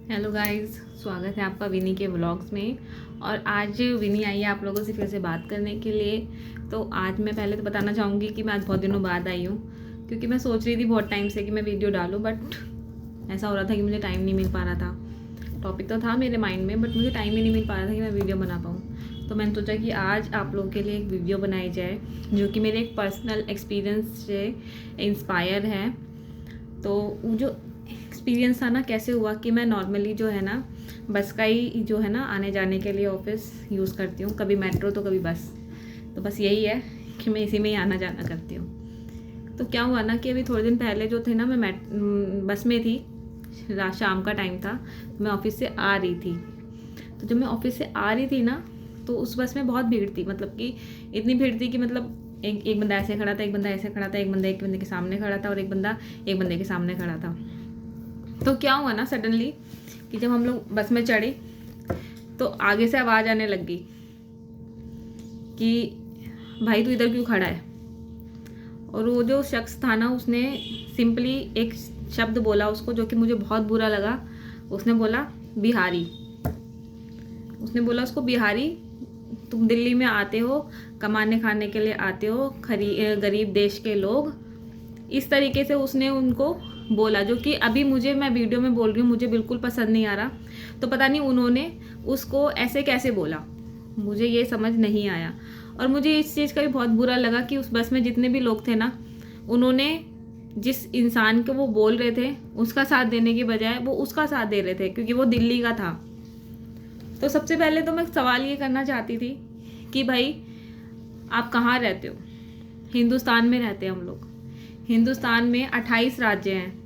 Hello guys, स्वागत है आपका विनी के व्लॉग्स में। और आज विनी आई है आप लोगों से फिर से बात करने के लिए। तो आज मैं पहले तो बताना चाहूँगी कि मैं आज बहुत दिनों बाद आई हूँ, क्योंकि मैं सोच रही थी बहुत टाइम से कि मैं वीडियो डालूँ, बट ऐसा हो रहा था कि मुझे टाइम नहीं मिल पा रहा था। टॉपिक तो था मेरे माइंड में, बट मुझे टाइम ही नहीं मिल पा रहा था कि मैं वीडियो बना पाऊँ। तो मैंने सोचा कि आज आप लोगों के लिए एक वीडियो बनाई जाए जो कि मेरे एक पर्सनल एक्सपीरियंस से इंस्पायर है। तो वो जो एक्सपीरियंस था ना, कैसे हुआ कि मैं नॉर्मली जो है ना बस का ही जो है ना आने जाने के लिए ऑफिस यूज़ करती हूँ, कभी मेट्रो तो कभी बस। तो बस यही है कि मैं इसी में ही आना जाना करती हूँ। तो क्या हुआ ना कि अभी थोड़े दिन पहले जो थे ना, मैं बस में थी, शाम का टाइम था, मैं ऑफिस से आ रही थी। तो जब मैं ऑफिस से आ रही थी ना, तो उस बस में बहुत भीड़ थी, मतलब कि इतनी भीड़ थी कि मतलब एक बंदा ऐसे खड़ा था, एक बंदा ऐसे खड़ा था, एक बंदे के सामने खड़ा था और एक बंदा एक बंदे के सामने खड़ा था। तो क्या हुआ ना सडनली कि जब हम लोग बस में चढ़े तो आगे से आवाज़ आने लगी कि भाई तू इधर क्यों खड़ा है। और वो जो शख्स था ना, उसने सिंपली एक शब्द बोला उसको, जो कि मुझे बहुत बुरा लगा। उसने बोला बिहारी। उसने बोला उसको, बिहारी तुम दिल्ली में आते हो, कमाने खाने के लिए आते हो, गरीब देश के लोग। इस तरीके से उसने उनको बोला, जो कि अभी मैं वीडियो में बोल रही हूँ, मुझे बिल्कुल पसंद नहीं आ रहा। तो पता नहीं उन्होंने उसको ऐसे कैसे बोला, मुझे ये समझ नहीं आया। और मुझे इस चीज़ का भी बहुत बुरा लगा कि उस बस में जितने भी लोग थे ना, उन्होंने जिस इंसान को वो बोल रहे थे उसका साथ देने की बजाय वो उसका साथ दे रहे थे, क्योंकि वो दिल्ली का था। तो सबसे पहले तो मैं सवाल ये करना चाहती थी कि भाई आप कहाँ रहते हो। हिंदुस्तान में रहते हैं हम लोग। हिंदुस्तान में 28 राज्य हैं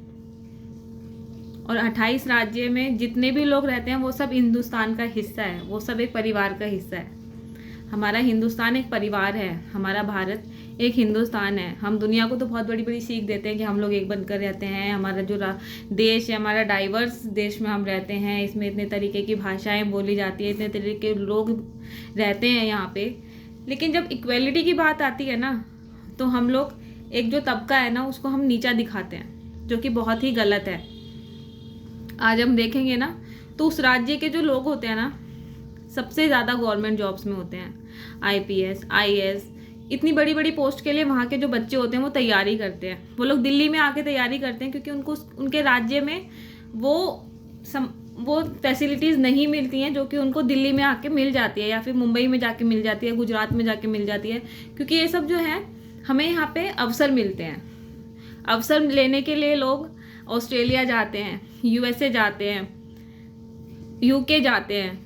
और 28 राज्य में जितने भी लोग रहते हैं वो सब हिंदुस्तान का हिस्सा है, वो सब एक परिवार का हिस्सा है। हमारा हिंदुस्तान एक परिवार है, हमारा भारत एक हिंदुस्तान है। हम दुनिया को तो बहुत बड़ी बड़ी सीख देते हैं कि हम लोग एक बनकर रहते हैं। हमारा जो देश है, हमारा डाइवर्स देश में हम रहते हैं, इसमें इतने तरीके की भाषाएं बोली जाती है, इतने तरीके के लोग रहते हैं यहाँ पे। लेकिन जब इक्वेलिटी की बात आती है ना, तो हम लोग एक जो तबका है ना उसको हम नीचा दिखाते हैं, जो कि बहुत ही गलत है। आज हम देखेंगे ना तो उस राज्य के जो लोग होते हैं ना, सबसे ज़्यादा गवर्नमेंट जॉब्स में होते हैं। आईपीएस, आईएएस, इतनी बड़ी बड़ी पोस्ट के लिए वहाँ के जो बच्चे होते हैं वो तैयारी करते हैं। वो लोग दिल्ली में आके तैयारी करते हैं क्योंकि उनको उनके राज्य में वो फैसिलिटीज़ नहीं मिलती हैं जो कि उनको दिल्ली में आके मिल जाती है, या फिर मुंबई में जाके मिल जाती है, गुजरात में जाके मिल जाती है। क्योंकि ये सब जो है हमें यहाँ पे अवसर मिलते हैं। अवसर लेने के लिए लोग ऑस्ट्रेलिया जाते हैं, यूएसए जाते हैं, यूके जाते हैं।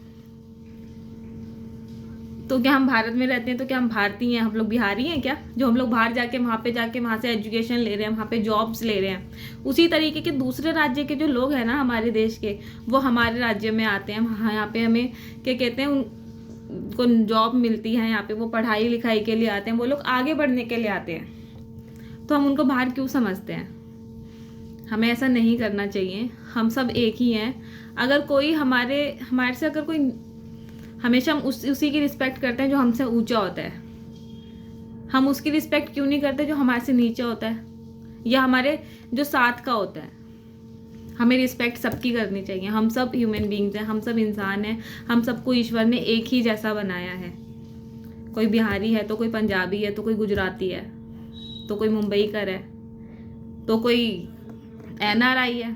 तो क्या हम भारत में रहते हैं तो क्या हम भारतीय हैं? हम लोग बिहारी हैं क्या, जो हम लोग बाहर जाके वहाँ से एजुकेशन ले रहे हैं, वहाँ पे जॉब्स ले रहे हैं? उसी तरीके के दूसरे राज्य के जो लोग हैं ना हमारे देश के, वो हमारे राज्य में आते हैं। यहाँ पे हमें क्या कहते हैं, उनको जॉब मिलती है यहाँ पे, वो पढ़ाई लिखाई के लिए आते हैं, वो लोग आगे बढ़ने के लिए आते हैं। तो हम उनको बाहर क्यों समझते हैं? हमें ऐसा नहीं करना चाहिए। हम सब एक ही हैं। अगर कोई हमारे से अगर कोई, हमेशा हम उसी की रिस्पेक्ट करते हैं जो हमसे ऊंचा होता है। हम उसकी रिस्पेक्ट क्यों नहीं करते जो हमारे से नीचे होता है या हमारे जो साथ का होता है? हमें रिस्पेक्ट सबकी करनी चाहिए। हम सब ह्यूमन बींग्स हैं, हम सब इंसान हैं। हम सबको ईश्वर ने एक ही जैसा बनाया है। कोई बिहारी है तो कोई पंजाबी है, तो कोई गुजराती है, तो कोई मुंबई कर है, तो कोई एनआरआई है।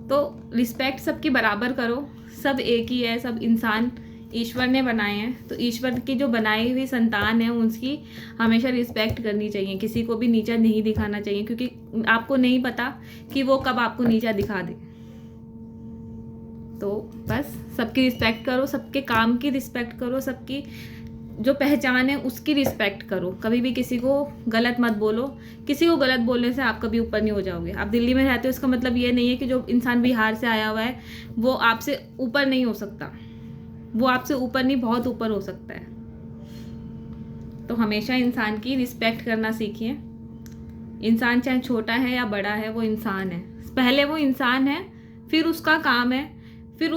तो रिस्पेक्ट सबकी बराबर करो। सब एक ही है, सब इंसान ईश्वर ने बनाए हैं। तो ईश्वर की जो बनाई हुई संतान है उसकी हमेशा रिस्पेक्ट करनी चाहिए। किसी को भी नीचा नहीं दिखाना चाहिए, क्योंकि आपको नहीं पता कि वो कब आपको नीचा दिखा दे। तो बस सबकी रिस्पेक्ट करो, सबके काम की रिस्पेक्ट करो, सबकी जो पहचान है उसकी रिस्पेक्ट करो। कभी भी किसी को गलत मत बोलो। किसी को गलत बोलने से आप कभी ऊपर नहीं हो जाओगे। आप दिल्ली में रहते हो, इसका मतलब ये नहीं है कि जो इंसान बिहार से आया हुआ है वो आपसे ऊपर नहीं हो सकता। वो आपसे ऊपर नहीं, बहुत ऊपर हो सकता है। तो हमेशा इंसान की रिस्पेक्ट करना सीखिए। इंसान चाहे छोटा है या बड़ा है, वो इंसान है। पहले वो इंसान है, फिर उसका काम है, फिर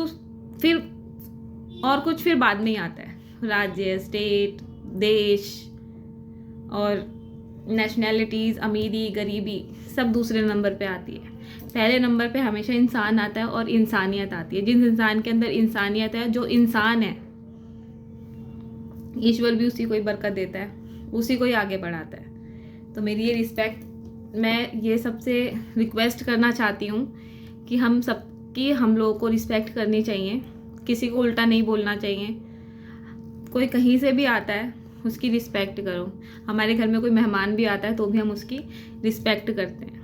और कुछ फिर बाद में ही आता है। राज्य, स्टेट, देश और नेशनैलिटीज़, अमीरी, गरीबी सब दूसरे नंबर पे आती है। पहले नंबर पे हमेशा इंसान आता है और इंसानियत आती है। जिस इंसान के अंदर इंसानियत है, जो इंसान है, ईश्वर भी उसी को ही बरकत देता है, उसी को ही आगे बढ़ाता है। तो मेरी ये रिस्पेक्ट, मैं ये सबसे रिक्वेस्ट करना चाहती हूँ कि हम लोगों को रिस्पेक्ट करनी चाहिए, किसी को उल्टा नहीं बोलना चाहिए। कोई कहीं से भी आता है उसकी रिस्पेक्ट करो। हमारे घर में कोई मेहमान भी आता है तो भी हम उसकी रिस्पेक्ट करते हैं।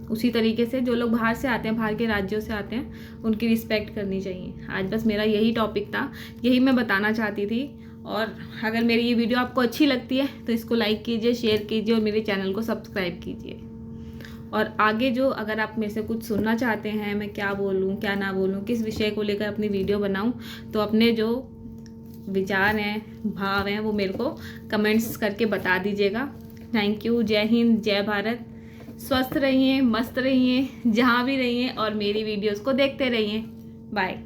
उसी तरीके से जो लोग बाहर से आते हैं, बाहर के राज्यों से आते हैं, उनकी रिस्पेक्ट करनी चाहिए। आज बस मेरा यही टॉपिक था, यही मैं बताना चाहती थी। और अगर मेरी ये वीडियो आपको अच्छी लगती है तो इसको लाइक कीजिए, शेयर कीजिए और मेरे चैनल को सब्सक्राइब कीजिए। और आगे जो अगर आप मेरे से कुछ सुनना चाहते हैं, मैं क्या बोलूँ क्या ना बोलूँ, किस विषय को लेकर अपनी वीडियो बनाऊँ, तो अपने जो विचार हैं, भाव हैं, वो मेरे को कमेंट्स करके बता दीजिएगा। Thank you. जय हिंद, जय भारत। स्वस्थ रहिए, मस्त रहिए, जहाँ भी रहिए और मेरी वीडियोस को देखते रहिए। बाय।